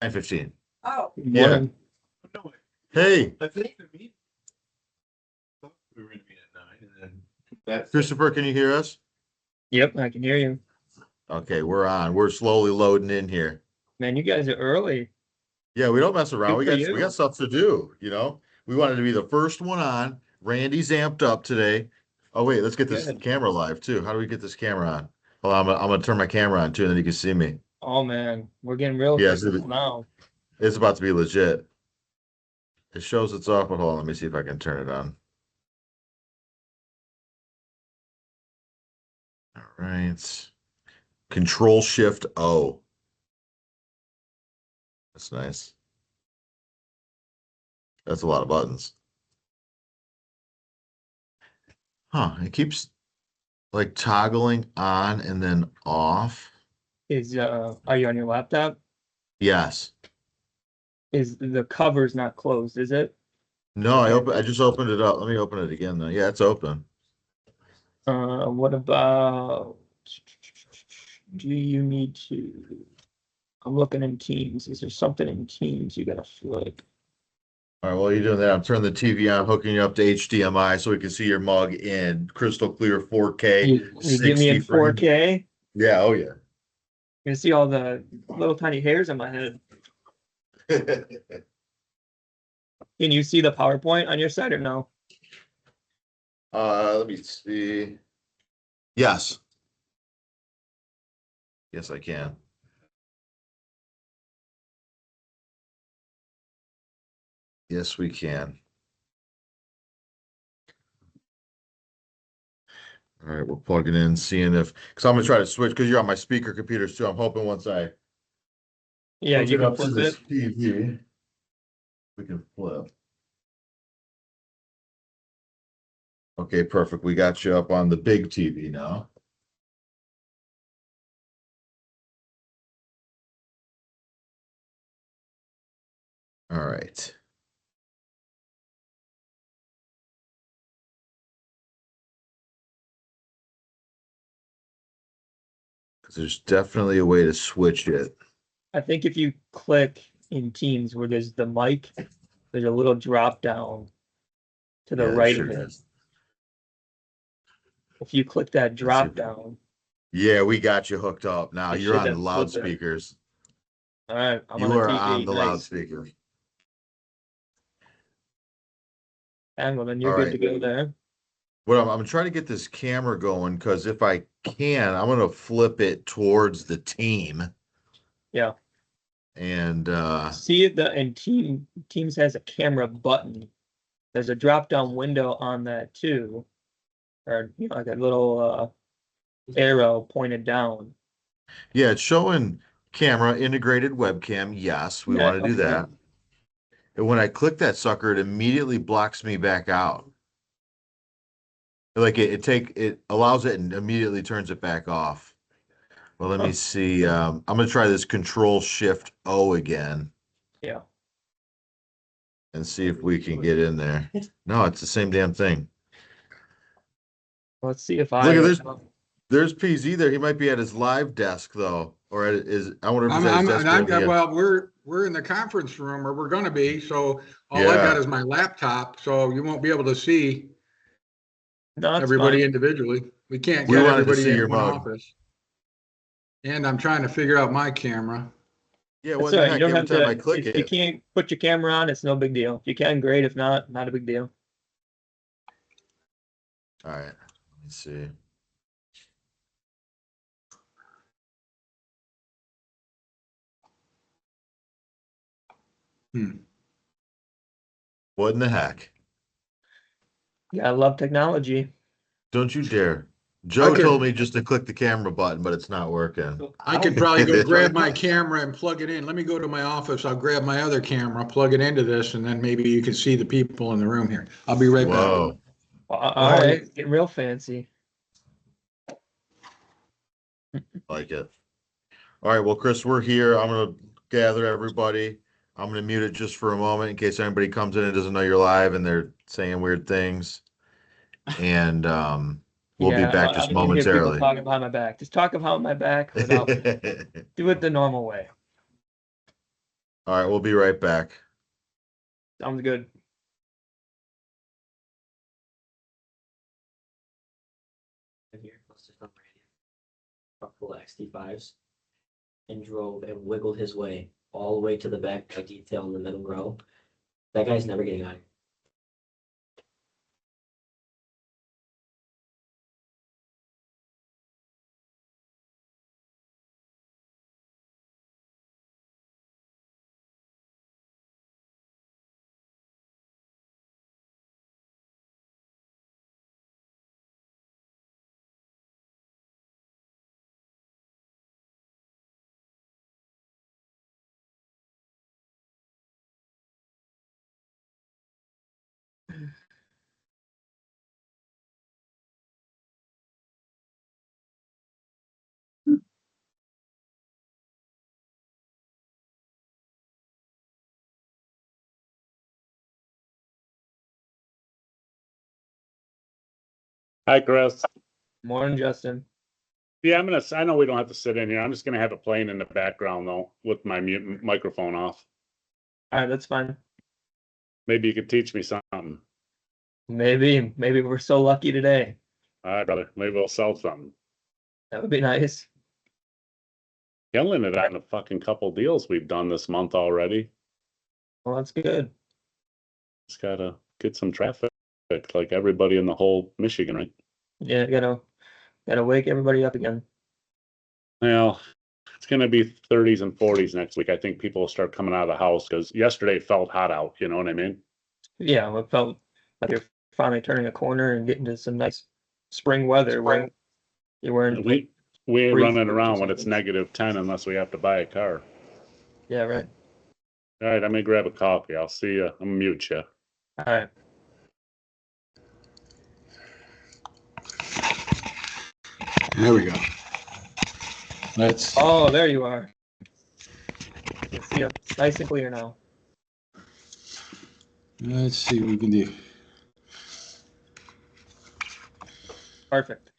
9:15. Oh. Yeah. Morning. Hey, I think the meeting. We were gonna meet at 9 and then that's. Christopher, can you hear us? Yep, I can hear you. Okay, we're on. We're slowly loading in here. Man, you guys are early. Yeah, we don't mess around. Good We for got you. stuff to do, you know? We wanted to be the first one on. Randy's amped up today. Oh wait, let's get this Good. camera live too. How do we get this camera on? Well, I'm gonna turn my camera on too, and then you can see me. Oh man, we're getting real Yeah, official now. It's about to be legit. It shows it's off, but hold on, let me see if I can turn it on. All right. Control Shift O. That's nice. That's a lot of buttons. Huh, it keeps like toggling on and then off. Are you on your laptop? Yes. Is the cover's not closed, is it? No, I just opened it up. Let me open it again though. Yeah, it's open. What about, do you need to, I'm looking in Teams. Is there something in Teams you gotta flip? All right, while you're doing that, I'm turning the TV on, hooking you up to HDMI so we can see your mug in crystal clear 4K. You give me 60 in 4K? Yeah, oh yeah. You're gonna see all the little tiny hairs on my head. Can you see the PowerPoint on your side or no? Let me see. Yes. Yes, I can. Yes, we can. All right, we're plugging in, seeing if, because I'm gonna try to switch, because you're on my speaker computers too. I'm hoping once I Yeah, hook you it can up to flip this it. TV, we can flip. Okay, perfect. We got you up on the big TV now. All right. Because there's definitely a way to switch it. I think if you click in Teams where there's the mic, there's a little drop down to the Yeah, right sure of it. is. If you click that Let's see. drop down, Yeah, we got you hooked up now. It You're should on the then flip it. loudspeakers. all right, I'm You on the are TV. on the Nice. loudspeaker. And well, then you're All good right. to go there. Well, I'm trying to get this camera going because if I can, I'm gonna flip it towards the team. Yeah. And See the and Teams has a camera button. There's a drop down window on that too, or like a little arrow pointed down. yeah, it's showing camera integrated webcam. Yes, we Yeah, want to do okay. that. And when I click that sucker, it immediately blocks me back out. Like it allows it and immediately turns it back off. Well, let me see. I'm gonna try this Control Shift O again. Yeah. And see if we can get in there. No, it's the same damn thing. Let's see if Look at this. There's PZ there. He might be at his live desk though, or at his. I wonder if he's at his desk. Well, we're in the conference room, or we're going to be. So all I Yeah. got is my laptop, so you won't be able to see No, it's everybody fine. individually. We can't We get wanted to everybody see in your one mug. office. And I'm trying to figure out my camera. Yeah, That's what all the right. You heck? don't Every have time to. I click If you it. can't put your camera on, it's no big deal. If you can, great. If not, not a big deal. All right. Let me see. What in the heck? Yeah, I love technology. Don't you dare. Joe told me just to click the camera button, but it's not working. I could probably go grab my camera and plug it in. Let me go to my office. I'll grab my other camera, plug it into this, and then maybe you can see the people in the room here. I'll be right back. Whoa. All right, getting real fancy. Like it. All right. Well, Chris, we're here. I'm going to gather everybody. I'm going to mute it just for a moment in case anybody comes in and doesn't know you're live and they're saying weird things. And we'll be back just I don't hear people momentarily. talking behind my back. Just talk behind my back without do it the normal way. All right, we'll be right back. Sounds good. Here, let's just not radio. Truck full of XT5s and drove and wiggled his way all the way to the back by detail in the middle row. That guy's never getting out of here. Hi, Chris. Morning, Justin. Yeah, I know we don't have to sit in here. I'm just gonna have it playing in the background though, with my mute microphone off. All right, that's fine. Maybe you could teach me something. Maybe we're so lucky today. All right, brother. Maybe we'll sell something. That would be nice. Killing it on a fucking couple deals we've done this month already. Well, that's good. Just gotta get some traffic, like everybody in the whole Michigan, right? Yeah, gotta wake everybody up again. Well, it's gonna be 30s and 40s next week. I think people will start coming out of the house because yesterday it felt hot out. You know what I mean? Yeah, it felt like you're finally turning a corner and getting to some nice spring weather where you're wearing. We ain't Freeze running or around when it's something. -10 unless we have to buy a car. Yeah, right. All right, I'm gonna grab a coffee. I'll see you. I'm gonna mute you. All right. There we go. Let's, Oh, there you are. Can see you nice and clear now. let's see what we can do. Perfect.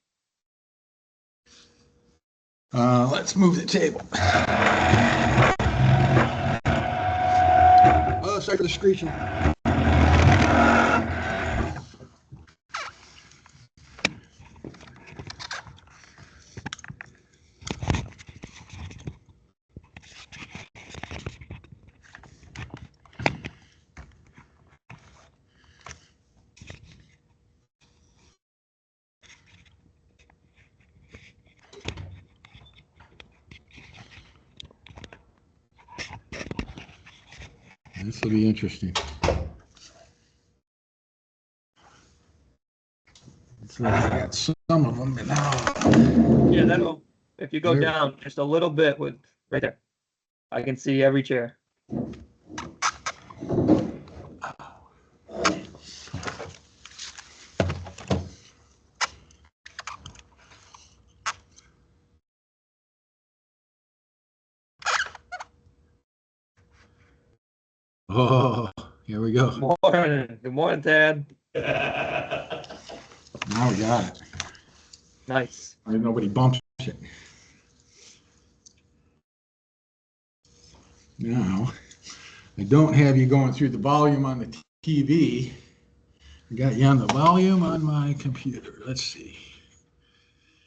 Let's move the table. Oh, sorry for the screeching. This will be interesting. So I got some of them, but now. Yeah, that'll. If you go There. down just a little bit with right there, I can see every chair. Oh, here we go. Morning. Good morning, Tad. Now we got it. Nice. Nobody bumps it. Now, I don't have you going through the volume on the TV. I got you on the volume on my computer. Let's see.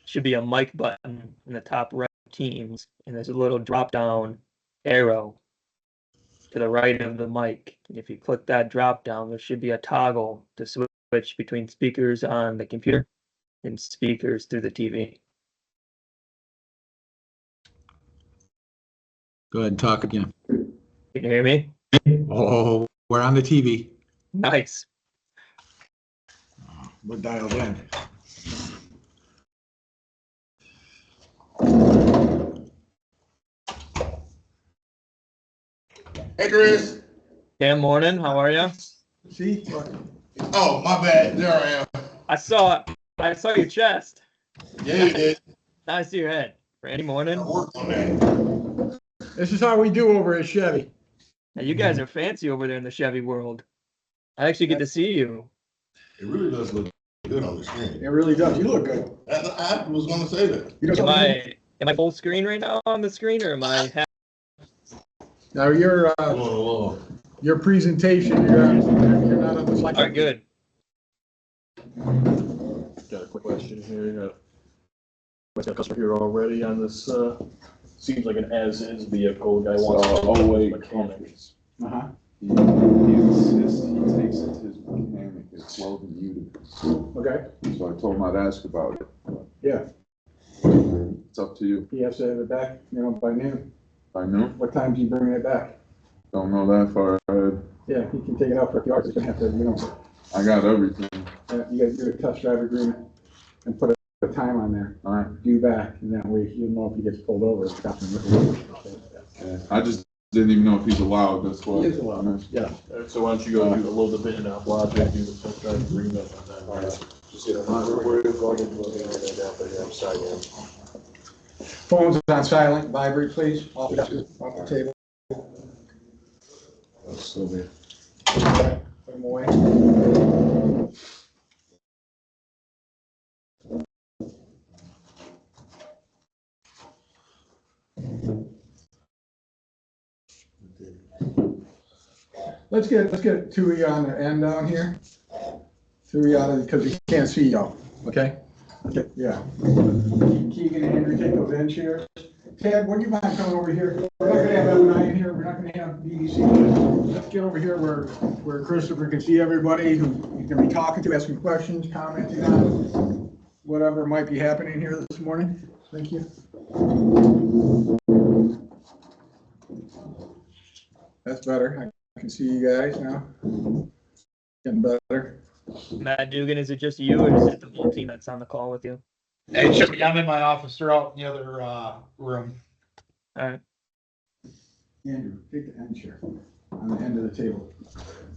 Should be a mic button in the top right of Teams, and there's a little drop down arrow to the right of the mic. And if you click that drop down, there should be a toggle to switch between speakers on the computer and speakers through the TV. Go ahead and talk again. Can you hear me? Oh, we're on the TV. Nice. We're dialed in. Hey, Chris. Good morning. How are you? See? Oh, my bad. There I am. I saw your chest. Yeah, you did. Now I see your head. Randy, morning. I worked on that. This is how we do over at Chevy. Now, you guys are fancy over there in the Chevy world. I actually get to see you. It really does look good on the screen. It really does. You look good. I was going to say that. You know Am something? I full screen right now on the screen, or am I half? Now, your presentation, you're not on the slide. All right, good. Got a quick question here. Got a customer here already on this, seems like an as-is vehicle. Guy wants. Oh, wait. Mechanics. Uh-huh. He insists he takes it to his mechanic, it's Logan Utica. Okay, So I told him I'd ask about it. yeah, It's up to you. he has to have it back, by noon. I know, What time do you bring it back? don't know that far ahead. Yeah, he can take it out for the yard, he's gonna have to, I got everything. you gotta do a test drive agreement and put a time on there, Alright, due back, and that way you'll know if he gets pulled over. yeah. I just didn't even know if he's allowed, that's why. He is allowed. Yeah. So why don't you go do a little bit in Logic, do the test drive agreement on that. All right. Just get a where it's going into the outside end. Phones on silent, vibrate please, off the table. Put them away. Let's get two of you on the end down here. Two of you on it, because we can't see y'all, okay? Okay, yeah. Keegan and Henry, take those end chairs. Ted, would you mind coming over here? We're not gonna have M&I in here, we're not gonna have BDC. Let's get over here where Christopher can see everybody who you can be talking to, asking questions, commenting on whatever might be happening here this morning. Thank you. That's better. I can see you guys now. Getting better. Matt Dugan, is it just you or is it the whole team that's on the call with you? Hey, it should be, I'm in my office, they're out in the other, room. All right. Andrew, take the end chair on the end of the table.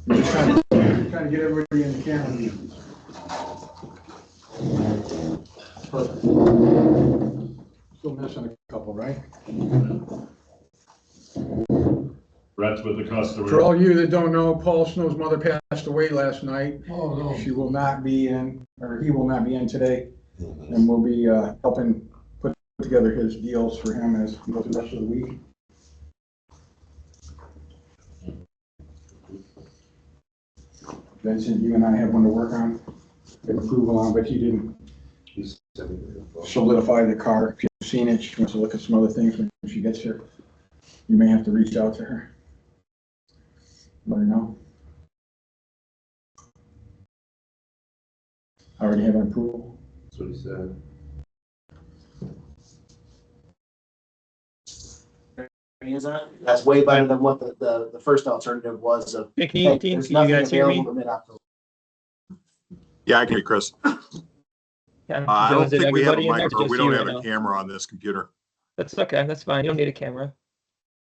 We're just trying to get everybody in the camera view. Perfect. Still missing a couple, right? Brett's with the For customer. all you that don't know, Paul Snow's mother passed away last night. Oh, no. She will not be in, or he will not be in today, and we'll be helping put together his deals for him as he goes the rest of the week. Vincent, you and I have one to work on, get approval on, but he didn't solidify the car. If you've seen it, she wants to look at some other things when she gets here. You may have to reach out to her. Let her know. I already have an approval. That's what he said. Is that? That's way better than what the first alternative was of. Hey, Hey, can there's you nothing guys hear me? available to mid-October. Yeah, I can hear Chris. Yeah. I Joe, don't is it think we have a everybody in there or microphone. just We don't you have right a now? camera on this computer. That's okay. That's fine. You don't need a camera.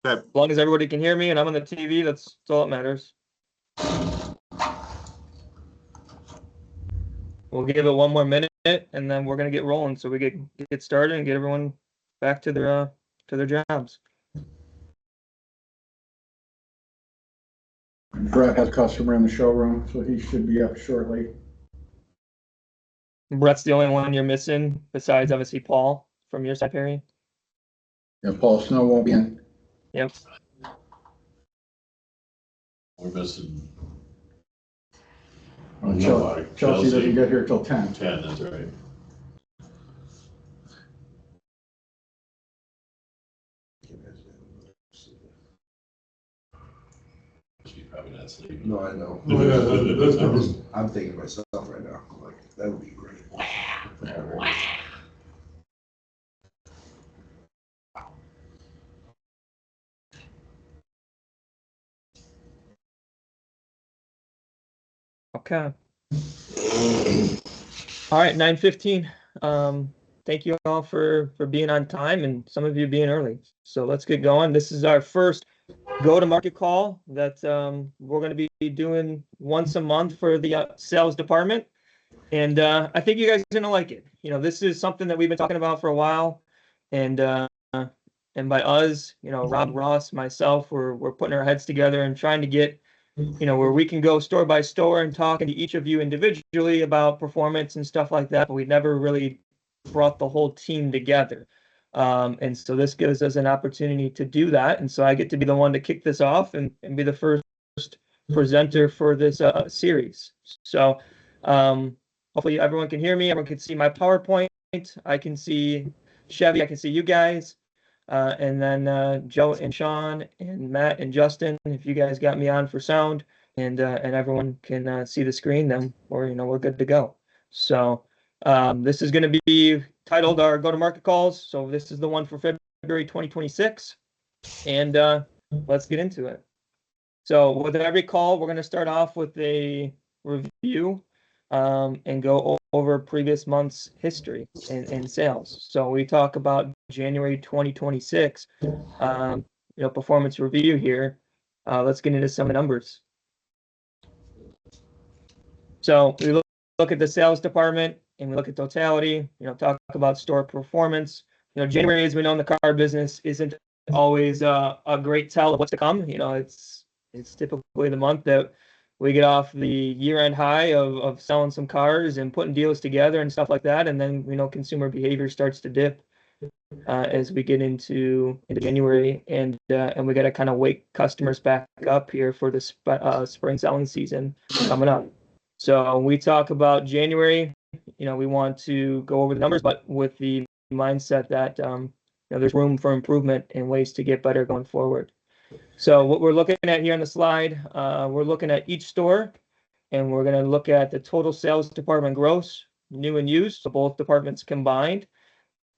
Okay. As long as everybody can hear me and I'm on the TV, that's all that matters. We'll give it one more minute and then we're gonna get rolling. So we get started and get everyone back to their jobs. Brett has a customer in the showroom, so he should be up shortly. Brett's the only one you're missing besides obviously Paul from your side, Perry. Yeah, Paul Snow won't be in. Yep. We're missing Chelsea doesn't get here till 10. 10, that's right. She's probably not sleeping. No, I know. I'm thinking myself right now, like, that would be great. Okay. All right, 9:15. Thank you all for being on time and some of you being early. So let's get going. This is our first go-to-market call that we're going to be doing once a month for the sales department. And I think you guys are going to like it. You know, this is something that we've been talking about for a while. And by us, you know, Rob Ross, myself, we're putting our heads together and trying to get, you know, where we can go store by store and talking to each of you individually about performance and stuff like that. But we never really brought the whole team together. And so this gives us an opportunity to do that. And so I get to be the one to kick this off and be the first presenter for this series. So hopefully everyone can hear me. Everyone can see my PowerPoint. I can see Chevy. I can see you guys. And then Joe and Sean and Matt and Justin, if you guys got me on for sound and everyone can see the screen, then we're good to go. So this is going to be titled our go-to-market calls. So this is the one for February 2026. And let's get into it. So with every call, we're going to start off with a review and go over previous month's history in sales. So we talk about January 2026, performance review here. Let's get into some of the numbers. So we look at the sales department and we look at totality, talk about store performance. January, as we know in the car business, isn't always a great tell of what's to come. It's typically the month that we get off the year-end high of selling some cars and putting deals together and stuff like that. And then, consumer behavior starts to dip as we get into January. And we got to kind of wake customers back up here for the spring selling season coming up. So we talk about January, we want to go over the numbers, but with the mindset that there's room for improvement and ways to get better going forward. So what we're looking at here on the slide, we're looking at each store, and we're going to look at the total sales department gross, new and used, so both departments combined,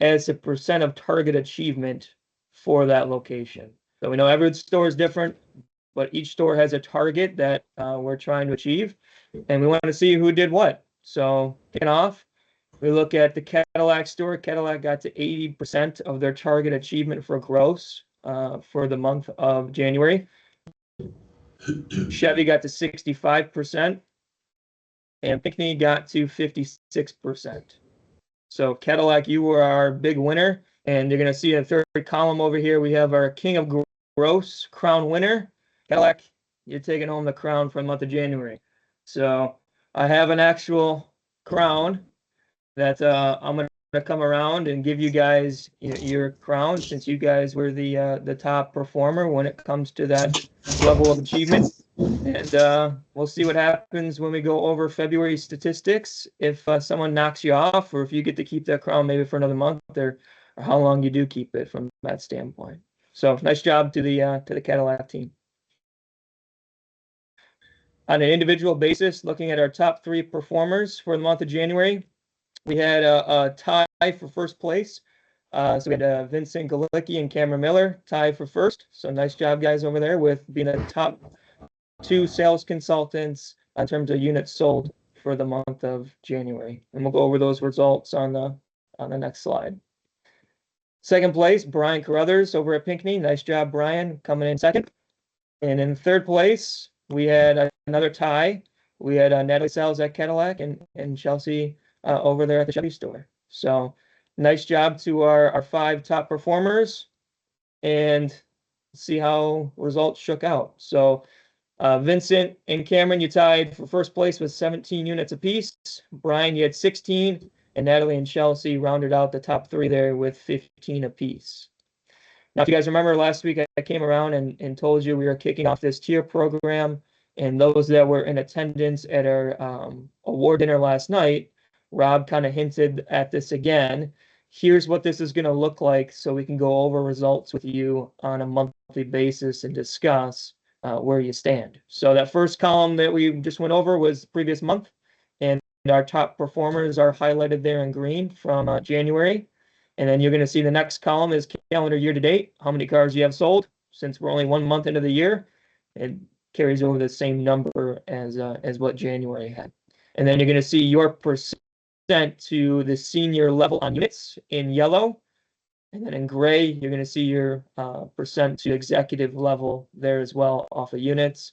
as a percent of target achievement for that location. So we know every store is different, but each store has a target that we're trying to achieve, and we want to see who did what. So kicking off, we look at the Cadillac store. Cadillac got to 80% of their target achievement for gross for the month of January. Chevy got to 65%, and Pinckney got to 56%. So Cadillac, you were our big winner, and you're going to see a third column over here. We have our King of Gross crown winner. Cadillac, you're taking home the crown for the month of January. So I have an actual crown that I'm going to come around and give you guys your crown, since you guys were the top performer when it comes to that level of achievement. And we'll see what happens when we go over February statistics, if someone knocks you off, or if you get to keep that crown maybe for another month, or how long you do keep it from that standpoint. So nice job to the Cadillac team. On an individual basis, looking at our top 3 performers for the month of January, we had a tie for first place. So we had Vincent Galicki and Cameron Miller tied for first. So nice job, guys, over there with being the top 2 sales consultants in terms of units sold for the month of January. And we'll go over those results on the next slide. Second place, Brian Carruthers over at Pinckney. Nice job, Brian, coming in second. And in third place, we had another tie. We had Natalie Sells at Cadillac and Chelsea over there at the Chevy store. So nice job to our 5 top performers, and see how results shook out. So Vincent and Cameron, you tied for first place with 17 units apiece. Brian, you had 16, and Natalie and Chelsea rounded out the top 3 there with 15 apiece. Now, if you guys remember last week, I came around and told you we were kicking off this tier program, and those that were in attendance at our award dinner last night, Rob kind of hinted at this again. Here's what this is going to look like, so we can go over results with you on a monthly basis and discuss where you stand. So that first column that we just went over was previous month, and our top performers are highlighted there in green from January. And then you're going to see the next column is calendar year to date, how many cars you have sold. Since we're only 1 month into the year, it carries over the same number as what January had. And then you're going to see your percent to the senior level on units in yellow. And then in gray, you're going to see your percent to executive level there as well off of units.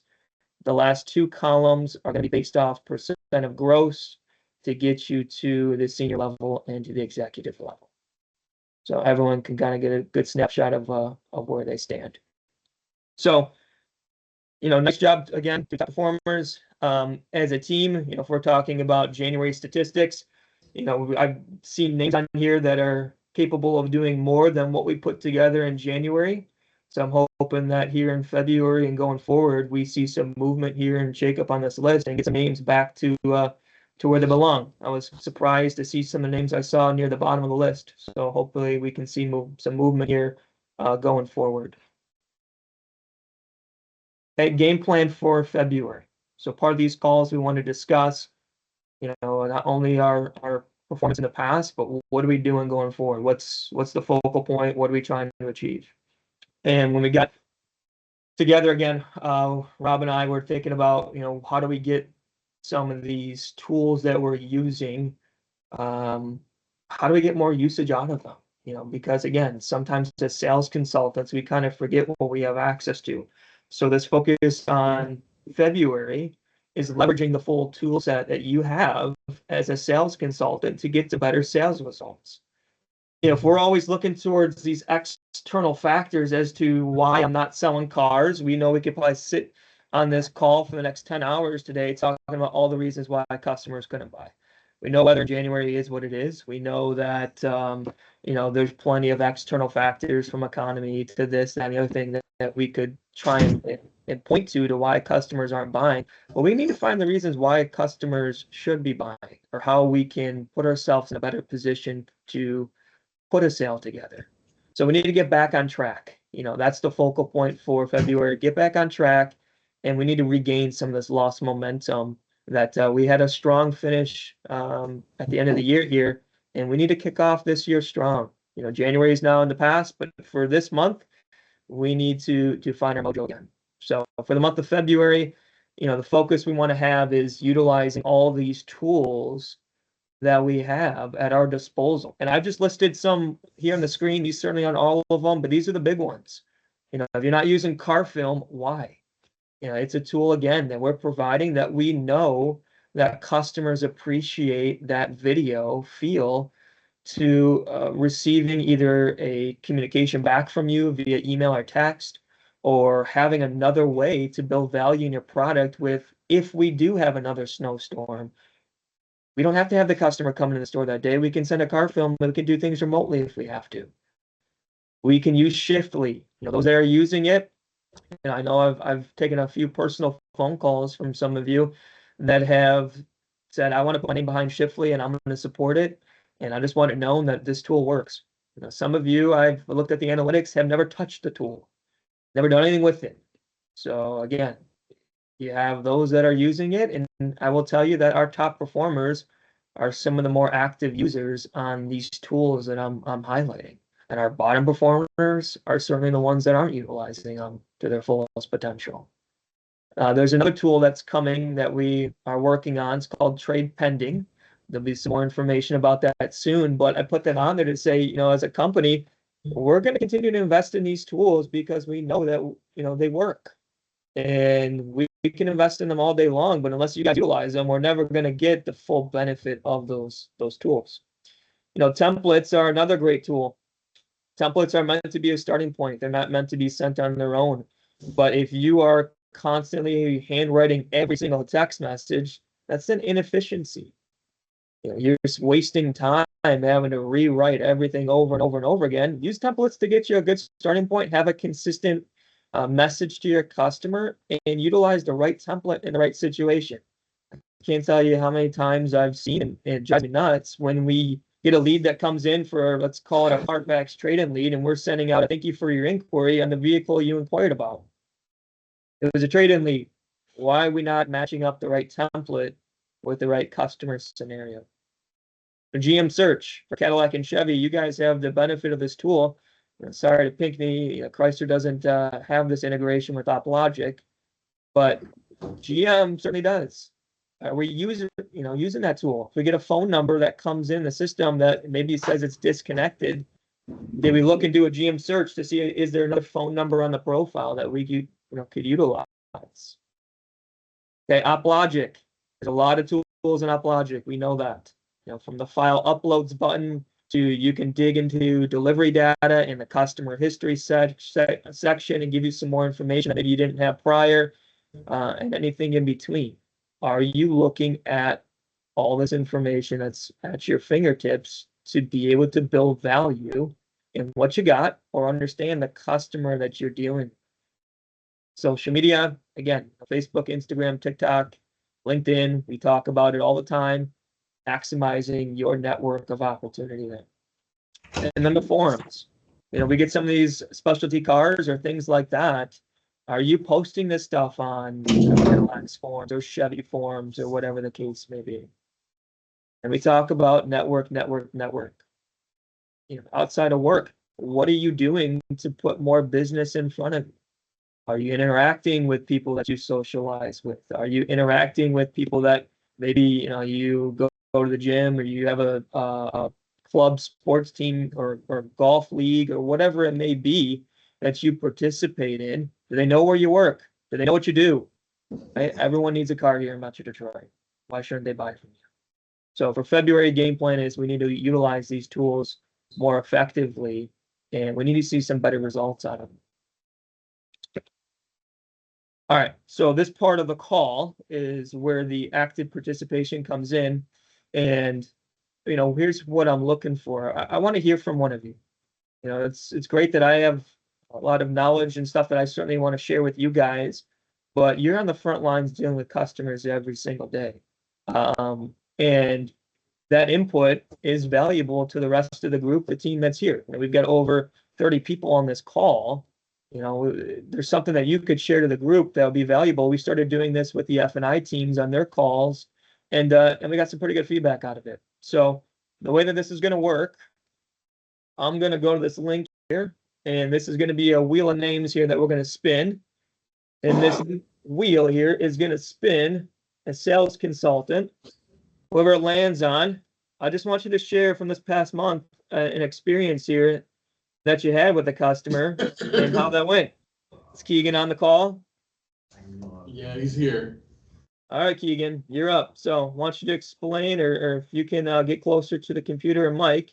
The last 2 columns are going to be based off percent of gross to get you to the senior level and to the executive level. So everyone can kind of get a good snapshot of where they stand. So, nice job again to top performers. As a team, if we're talking about January statistics, I've seen names on here that are capable of doing more than what we put together in January. So I'm hoping that here in February and going forward, we see some movement here and shake up on this list and get some names back to where they belong. I was surprised to see some of the names I saw near the bottom of the list. So hopefully we can see some movement here going forward. Okay, game plan for February. So part of these calls we want to discuss, not only our performance in the past, but what are we doing going forward? What's the focal point? What are we trying to achieve? And when we got together again, Rob and I were thinking about, how do we get some of these tools that we're using, how do we get more usage out of them? Because again, sometimes as sales consultants, we kind of forget what we have access to. So this focus on February is leveraging the full tool set that you have as a sales consultant to get to better sales results. If we're always looking towards these external factors as to why I'm not selling cars, we know we could probably sit on this call for the next 10 hours today talking about all the reasons why customers couldn't buy. We know weather in January is what it is. We know that, there's plenty of external factors from economy to this, that, and the other thing that we could try and point to why customers aren't buying. But we need to find the reasons why customers should be buying, or how we can put ourselves in a better position to put a sale together. So we need to get back on track. That's the focal point for February. Get back on track, and we need to regain some of this lost momentum that we had a strong finish at the end of the year here, and we need to kick off this year strong. January is now in the past, but for this month, we need to find our mojo again. So for the month of February, the focus we want to have is utilizing all these tools that we have at our disposal. And I've just listed some here on the screen. These certainly aren't all of them, but these are the big ones. If you're not using CarFilm, why? It's a tool, again, that we're providing that we know that customers appreciate that video feel to receiving either a communication back from you via email or text, or having another way to build value in your product with, if we do have another snowstorm, we don't have to have the customer come into the store that day. We can send a CarFilm, but we can do things remotely if we have to. We can use Shiftly. Those that are using it, and I know I've taken a few personal phone calls from some of you that have said, I want to put my name behind Shiftly and I'm going to support it. And I just want it known that this tool works. Some of you, I've looked at the analytics, have never touched the tool, never done anything with it. So again, you have those that are using it, and I will tell you that our top performers are some of the more active users on these tools that I'm highlighting. And our bottom performers are certainly the ones that aren't utilizing them to their fullest potential. There's another tool that's coming that we are working on. It's called Trade Pending. There'll be some more information about that soon, but I put that on there to say, as a company, we're going to continue to invest in these tools because we know that, they work. And we can invest in them all day long, but unless you guys utilize them, we're never going to get the full benefit of those tools. Templates are another great tool. Templates are meant to be a starting point. They're not meant to be sent on their own. But if you are constantly handwriting every single text message, that's an inefficiency. You're just wasting time having to rewrite everything over and over and over again. Use templates to get you a good starting point, have a consistent message to your customer, and utilize the right template in the right situation. I can't tell you how many times I've seen, and it drives me nuts, when we get a lead that comes in for, let's call it a Carfax trade-in lead, and we're sending out a thank you for your inquiry on the vehicle you inquired about. It was a trade-in lead. Why are we not matching up the right template with the right customer scenario? The GM search for Cadillac and Chevy, you guys have the benefit of this tool. Sorry to Pinckney, Chrysler doesn't have this integration with OpLogic, but GM certainly does. We using that tool. If we get a phone number that comes in the system that maybe says it's disconnected, did we look and do a GM search to see, is there another phone number on the profile that we could utilize? Okay, OpLogic. There's a lot of tools in OpLogic. We know that. From the file uploads button to, you can dig into delivery data in the customer history section and give you some more information that maybe you didn't have prior, and anything in between. Are you looking at all this information that's at your fingertips to be able to build value in what you got or understand the customer that you're dealing with. Social media, again, Facebook, Instagram, TikTok, LinkedIn, we talk about it all the time, maximizing your network of opportunity there. And then the forums. You know, we get some of these specialty cars or things like that. Are you posting this stuff on Cadillac forums or Chevy forums or whatever the case may be? And we talk about network. You know, outside of work, what are you doing to put more business in front of you? Are you interacting with people that you socialize with? Are you interacting with people that maybe, you know, you go to the gym or you have a club sports team or golf league or whatever it may be that you participate in? Do they know where you work? Do they know what you do? Right? Everyone needs a car here in Metro Detroit. Why shouldn't they buy from you? So for February, game plan is we need to utilize these tools more effectively, and we need to see some better results out of them. All right, so this part of the call is where the active participation comes in. And, you know, here's what I'm looking for. I want to hear from one of you. You know, it's great that I have a lot of knowledge and stuff that I certainly want to share with you guys, but you're on the front lines dealing with customers every single day. And that input is valuable to the rest of the group, the team that's here. You know, we've got over 30 people on this call. You know, there's something that you could share to the group that would be valuable. We started doing this with the F&I teams on their calls, and we got some pretty good feedback out of it. So the way that this is going to work, I'm going to go to this link here, and this is going to be a wheel of names here that we're going to spin. And this wheel here is going to spin a sales consultant. Whoever it lands on, I just want you to share from this past month an experience here that you had with the customer and how that went. Is Keegan on the call? Yeah, he's here. All right, Keegan, you're up. So I want you to explain, or if you can get closer to the computer and mic,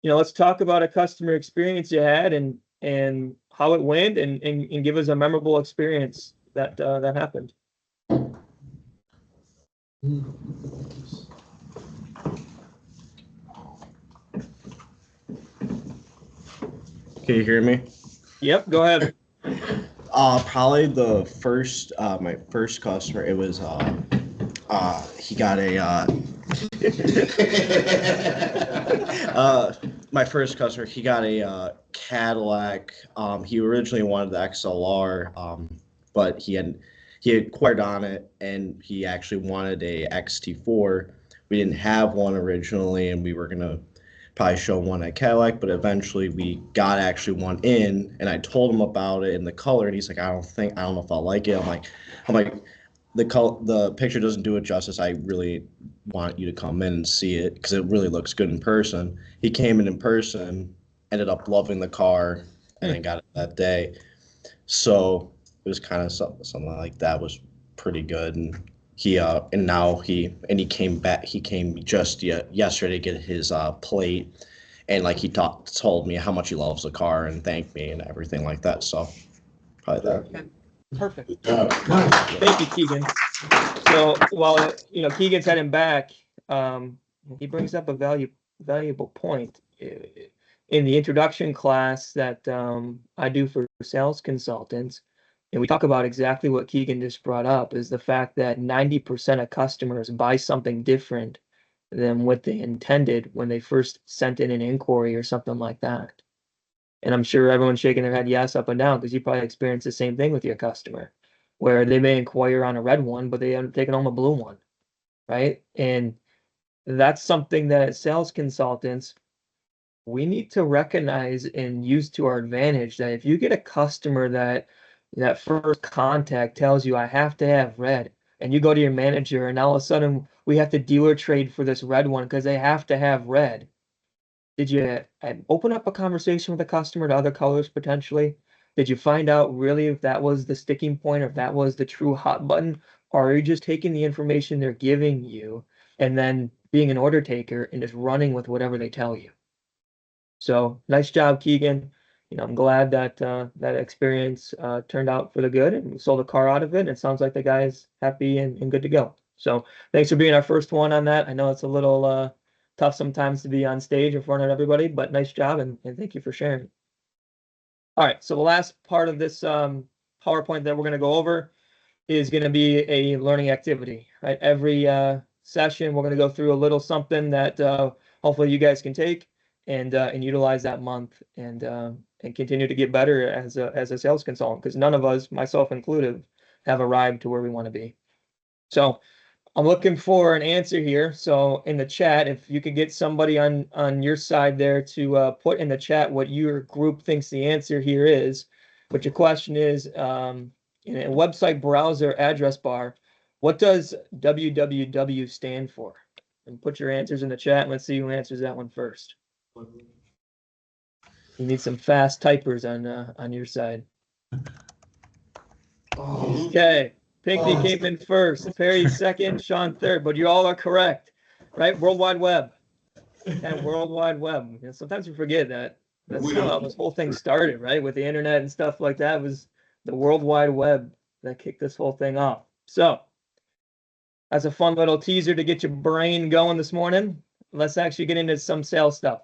you know, let's talk about a customer experience you had and how it went, and give us a memorable experience that that happened. Can you hear me? Yep, go ahead. Probably the first, my first customer, it was, he got a, my first customer, he got a Cadillac. He originally wanted the XLR, but he had inquired on it, and he actually wanted a XT4. We didn't have one originally, and we were gonna probably show one at Cadillac, but eventually we got actually one in, and I told him about it and the color, and he's like, I don't know if I'll like it. I'm like, the picture doesn't do it justice. I really want you to come in and see it because it really looks good in person. He came in person, ended up loving the car, and then got it that day. So it was kind of something like that was pretty good. And he came back. He came just yesterday to get his plate, and like he told me how much he loves the car and thanked me and everything like that. So probably that. Perfect. Thank you, Keegan. So while you know Keegan's heading back, he brings up a valuable point in the introduction class that I do for sales consultants. And we talk about exactly what Keegan just brought up, is the fact that 90% of customers buy something different than what they intended when they first sent in an inquiry or something like that. And I'm sure everyone's shaking their head yes up and down, because you probably experienced the same thing with your customer, where they may inquire on a red one, but they haven't taken home a blue one, right? And that's something that as sales consultants, we need to recognize and use to our advantage, that if you get a customer that first contact tells you I have to have red, and you go to your manager and all of a sudden we have to dealer trade for this red one because they have to have red. Did you open up a conversation with the customer to other colors potentially? Did you find out really if that was the sticking point or if that was the true hot button? Or are you just taking the information they're giving you and then being an order taker and just running with whatever they tell you? So nice job, Keegan. You know, I'm glad that that experience turned out for the good, and we sold a car out of it. And it sounds like the guy's happy and good to go. So thanks for being our first one on that. I know it's a little tough sometimes to be on stage in front of everybody, but nice job and thank you for sharing. All right, so the last part of this PowerPoint that we're going to go over is going to be a learning activity, right? Every session, we're going to go through a little something that hopefully you guys can take and utilize that month and continue to get better as a sales consultant, because none of us, myself included, have arrived to where we want to be. So I'm looking for an answer here. So in the chat, if you could get somebody on your side there to put in the chat what your group thinks the answer here is, what your question is, in a website browser address bar, what does www stand for? And put your answers in the chat and let's see who answers that one first. You need some fast typers on your side. Okay. Pinky came in first, Perry second, Sean third, but you all are correct, right? World Wide Web and World Wide Web. You know, sometimes we forget that that's how this whole thing started, right? With the internet and stuff like that. It was the World Wide Web that kicked this whole thing off. So that's a fun little teaser to get your brain going this morning. Let's actually get into some sales stuff.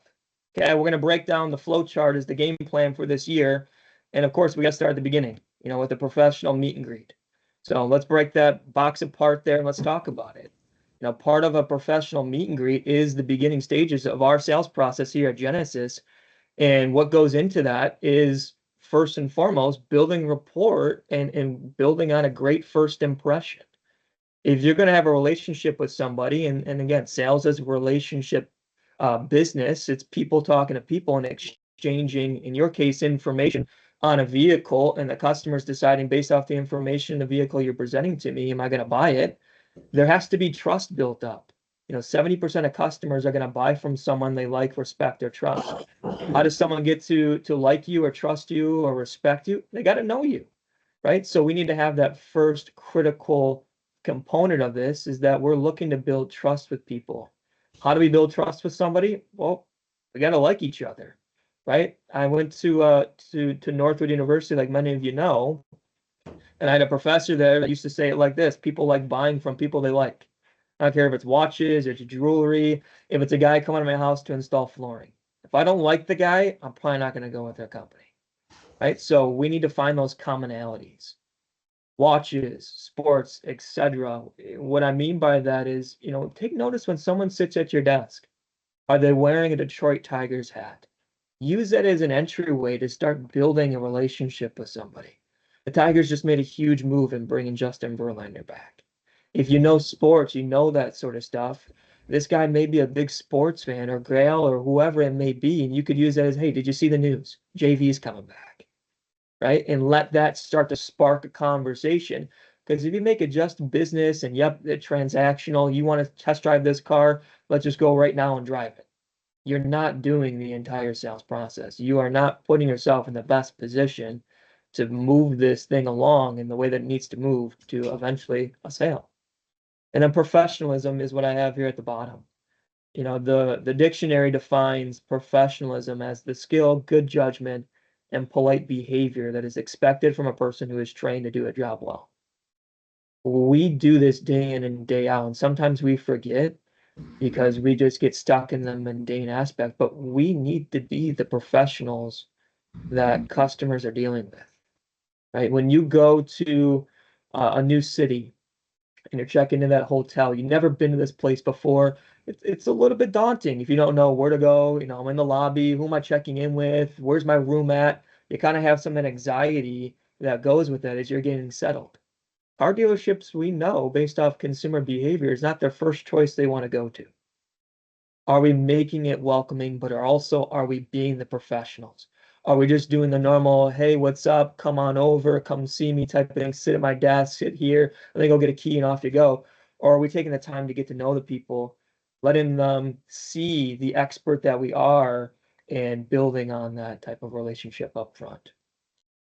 Okay, we're going to break down the flow chart as the game plan for this year. And of course, we got to start at the beginning, you know, with the professional meet and greet. So let's break that box apart there and let's talk about it. You know, part of a professional meet and greet is the beginning stages of our sales process here at Genesis. And what goes into that is first and foremost, building rapport and building on a great first impression. If you're going to have a relationship with somebody, and again, sales is a relationship business, it's people talking to people and exchanging, in your case, information on a vehicle, and the customer's deciding based off the information, the vehicle you're presenting to me, am I going to buy it? There has to be trust built up. You know, 70% of customers are going to buy from someone they like, respect, or trust. How does someone get to like you or trust you or respect you? They got to know you, right? So we need to have that first critical component of this, is that we're looking to build trust with people. How do we build trust with somebody? Well, we got to like each other, right? I went to Northwood University, like many of you know, and I had a professor there that used to say it like this: people like buying from people they like. I don't care if it's watches, it's jewelry, if it's a guy coming to my house to install flooring. If I don't like the guy, I'm probably not going to go with their company, right? So we need to find those commonalities. Watches, sports, etc. What I mean by that is, you know, take notice when someone sits at your desk. Are they wearing a Detroit Tigers hat? Use that as an entryway to start building a relationship with somebody. The Tigers just made a huge move in bringing Justin Verlander back. If you know sports, you know that sort of stuff. This guy may be a big sports fan, or Grail, or whoever it may be, and you could use that as, hey, did you see the news? JV's coming back, right? And let that start to spark a conversation. Because if you make it just business and, yep, it's transactional, you want to test drive this car, let's just go right now and drive it. You're not doing the entire sales process. You are not putting yourself in the best position to move this thing along in the way that it needs to move to eventually a sale. And then professionalism is what I have here at the bottom. You know, the dictionary defines professionalism as the skill, good judgment, and polite behavior that is expected from a person who is trained to do a job well. We do this day in and day out, and sometimes we forget because we just get stuck in the mundane aspect, but we need to be the professionals that customers are dealing with, right? When you go to a new city and you're checking into that hotel, you've never been to this place before, it's a little bit daunting if you don't know where to go. You know, I'm in the lobby, who am I checking in with? Where's my room at? You kind of have some anxiety that goes with that as you're getting settled. Car dealerships, we know, based off consumer behavior, is not their first choice they want to go to. Are we making it welcoming, but are we being the professionals? Are we just doing the normal, hey, what's up? Come on over, come see me type of thing, sit at my desk, sit here, and then go get a key and off you go? Or are we taking the time to get to know the people, letting them see the expert that we are and building on that type of relationship up front?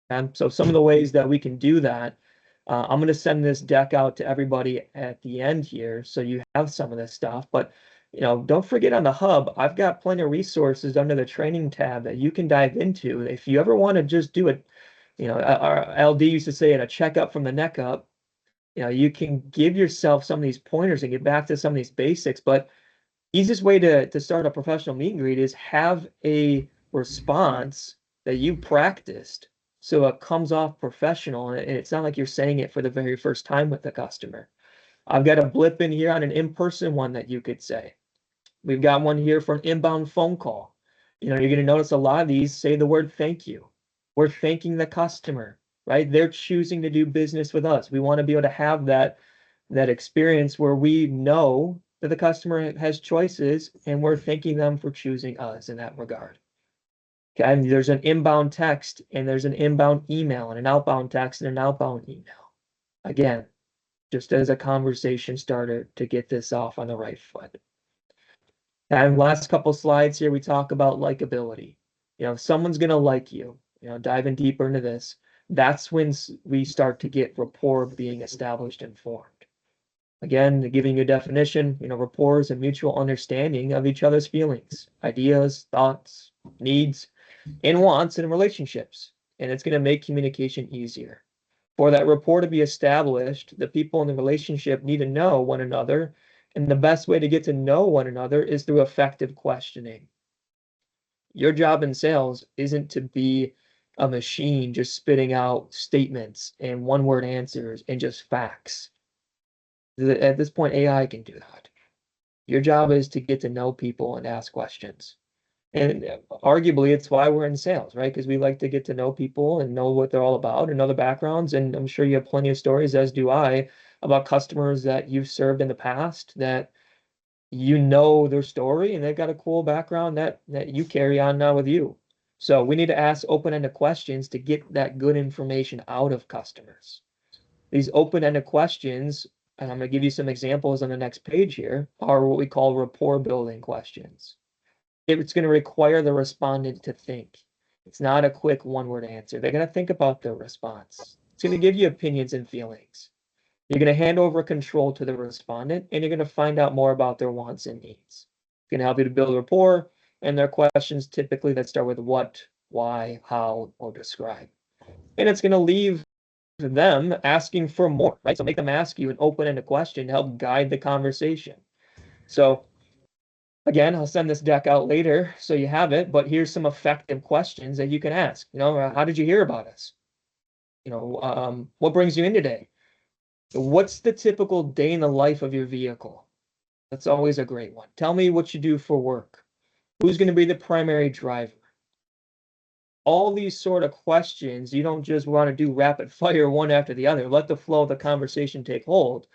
And so some of the ways that we can do that, I'm going to send this deck out to everybody at the end here, so you have some of this stuff. But, you know, don't forget on the hub, I've got plenty of resources under the training tab that you can dive into. If you ever want to just do it, you know, our LD used to say it, a checkup from the neck up. You know, you can give yourself some of these pointers and get back to some of these basics. But Easiest way to start a professional meet and greet is have a response that you practiced so it comes off professional and it's not like you're saying it for the very first time with the customer. I've got a blip in here on an in-person one that you could say. We've got one here for an inbound phone call. You know, you're going to notice a lot of these say the word thank you. We're thanking the customer, right? They're choosing to do business with us. We want to be able to have that experience where we know that the customer has choices and we're thanking them for choosing us in that regard. Okay, and there's an inbound text and there's an inbound email and an outbound text and an outbound email. Again, just as a conversation starter to get this off on the right foot. And last couple slides here, we talk about likability. You know, if someone's going to like you, you know, diving deeper into this, that's when we start to get rapport being established and formed. Again, giving you a definition, you know, rapport is a mutual understanding of each other's feelings, ideas, thoughts, needs, and wants in relationships. And it's going to make communication easier. For that rapport to be established, the people in the relationship need to know one another. And the best way to get to know one another is through effective questioning. Your job in sales isn't to be a machine just spitting out statements and one-word answers and just facts. At this point, AI can do that. Your job is to get to know people and ask questions. And arguably, it's why we're in sales, right? Because we like to get to know people and know what they're all about and know their backgrounds. And I'm sure you have plenty of stories, as do I, about customers that you've served in the past that you know their story and they've got a cool background that you carry on now with you. So we need to ask open-ended questions to get that good information out of customers. These open-ended questions, and I'm going to give you some examples on the next page here, are what we call rapport building questions. It's going to require the respondent to think. It's not a quick one-word answer. They're going to think about their response. It's going to give you opinions and feelings. You're going to hand over control to the respondent, and you're going to find out more about their wants and needs. It's going to help you to build rapport, and there are questions typically that start with what, why, how, or describe. And it's going to leave them asking for more, right? So make them ask you an open-ended question to help guide the conversation. So again, I'll send this deck out later so you have it, but here's some effective questions that you can ask. You know, how did you hear about us? You know, what brings you in today? What's the typical day in the life of your vehicle? That's always a great one. Tell me what you do for work. Who's going to be the primary driver? All these sort of questions, you don't just want to do rapid fire one after the other. Let the flow of the conversation take hold.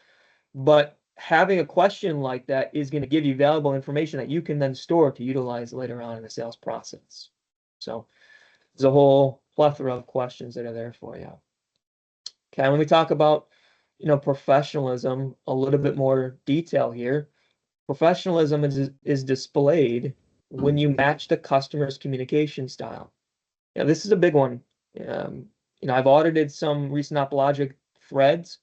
But having a question like that is going to give you valuable information that you can then store to utilize later on in the sales process. So there's a whole plethora of questions that are there for you. Okay, when we talk about, you know, professionalism, a little bit more detail here. Professionalism is displayed when you match the customer's communication style. Yeah, this is a big one. You know, I've audited some recent AppLogic threads,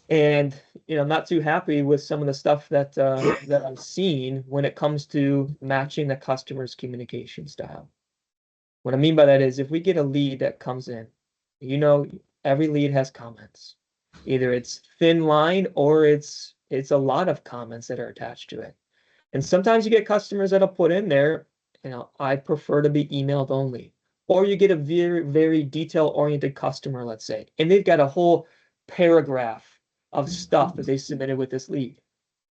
and you know, I'm not too happy with some of the stuff that that I've seen when it comes to matching the customer's communication style. What I mean by that is if we get a lead that comes in, you know, every lead has comments. Either it's thin line or it's a lot of comments that are attached to it. And sometimes you get customers that'll put in there, you know, I prefer to be emailed only. Or you get a very, very detail-oriented customer, let's say, and they've got a whole paragraph of stuff that they submitted with this lead.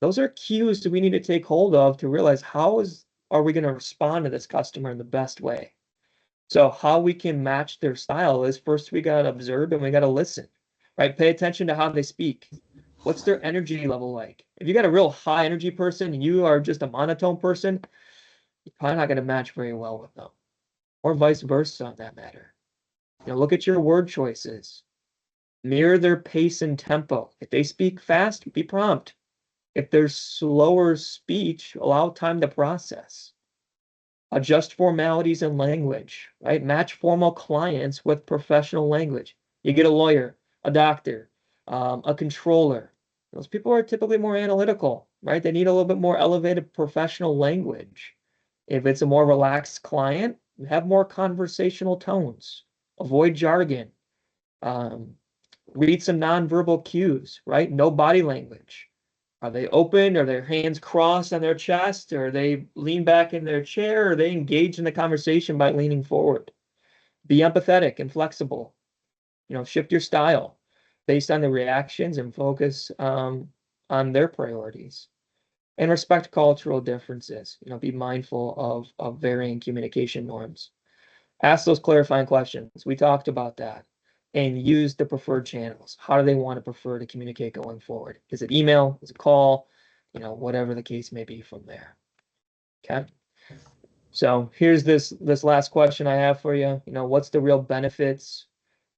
Those are cues that we need to take hold of to realize are we going to respond to this customer in the best way. So how we can match their style is first we got to observe and we got to listen, right? Pay attention to how they speak. What's their energy level like? If you got a real high energy person and you are just a monotone person, you're probably not going to match very well with them, or vice versa on that matter. You know, look at your word choices. Mirror their pace and tempo. If they speak fast, be prompt. If there's slower speech, allow time to process. Adjust formalities and language, right? Match formal clients with professional language. You get a lawyer, a doctor, a controller. Those people are typically more analytical, right? They need a little bit more elevated professional language. If it's a more relaxed client, have more conversational tones. Avoid jargon. Read some nonverbal cues, right? No body language. Are they open? Are their hands crossed on their chest? Or are they lean back in their chair? Or are they engaged in the conversation by leaning forward? Be empathetic and flexible. Shift your style based on the reactions and focus on their priorities. And respect cultural differences. Be mindful of varying communication norms. Ask those clarifying questions. We talked about that. And use the preferred channels. How do they want to prefer to communicate going forward? Is it email? Is it call? Whatever the case may be from there. Okay. So here's this last question I have for you. What's the real benefits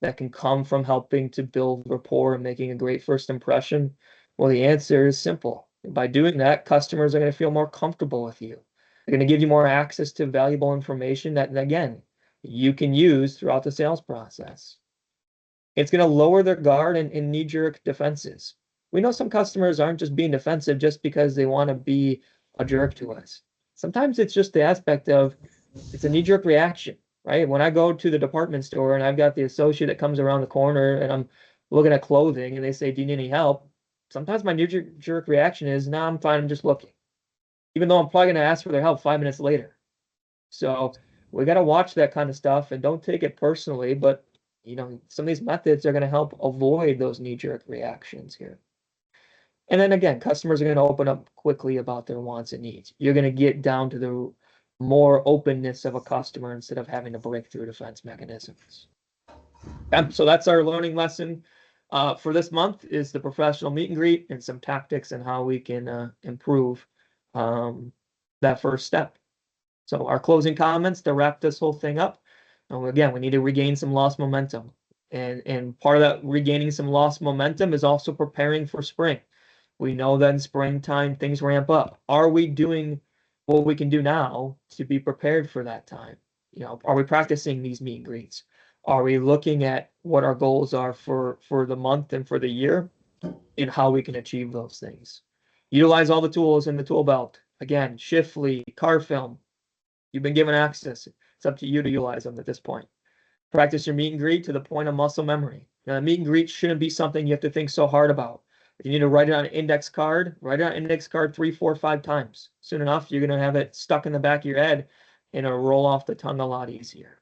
that can come from helping to build rapport and making a great first impression? Well, the answer is simple. By doing that, customers are going to feel more comfortable with you. They're going to give you more access to valuable information that, again, you can use throughout the sales process. It's going to lower their guard and knee-jerk defenses. We know some customers aren't just being defensive just because they want to be a jerk to us. Sometimes it's just the aspect of it's a knee-jerk reaction, right? When I go to the department store and I've got the associate that comes around the corner and I'm looking at clothing and they say, do you need any help? Sometimes my knee-jerk reaction is, nah, I'm fine, I'm just looking. Even though I'm probably going to ask for their help 5 minutes later. So we got to watch that kind of stuff and don't take it personally, but some of these methods are going to help avoid those knee-jerk reactions here. And then again, customers are going to open up quickly about their wants and needs. You're going to get down to the more openness of a customer instead of having to break through defense mechanisms. So that's our learning lesson for this month is the professional meet and greet and some tactics and how we can improve that first step. So our closing comments to wrap this whole thing up. Again, we need to regain some lost momentum. And part of that regaining some lost momentum is also preparing for spring. We know that in springtime, things ramp up. Are we doing what we can do now to be prepared for that time? Are we practicing these meet and greets? Are we looking at what our goals are for the month and for the year and how we can achieve those things? Utilize all the tools in the tool belt. Again, Shiftly, Carfilm. You've been given access. It's up to you to utilize them at this point. Practice your meet and greet to the point of muscle memory. Now, a meet and greet shouldn't be something you have to think so hard about. If you need to write it on an index card, write it on an index card 3, 4, 5 times. Soon enough, you're going to have it stuck in the back of your head and it'll roll off the tongue a lot easier.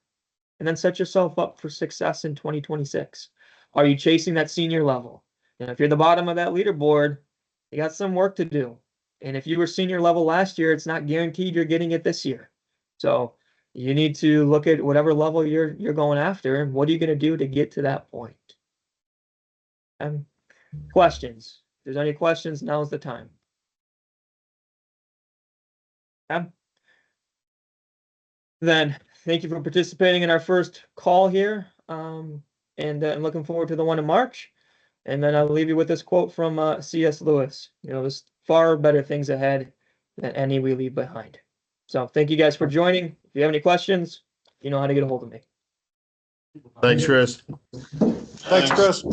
And then set yourself up for success in 2026. Are you chasing that senior level? And if you're at the bottom of that leaderboard, you got some work to do. And if you were senior level last year, it's not guaranteed you're getting it this year. So you need to look at whatever level you're going after and what are you going to do to get to that point? Questions? If there's any questions, now's the time. Then thank you for participating in our first call here. And I'm looking forward to the one in March. And then I'll leave you with this quote from C.S. Lewis. There's far better things ahead than any we leave behind. So thank you guys for joining. If you have any questions, you know how to get a hold of me. Thanks, Chris. Thanks, Chris.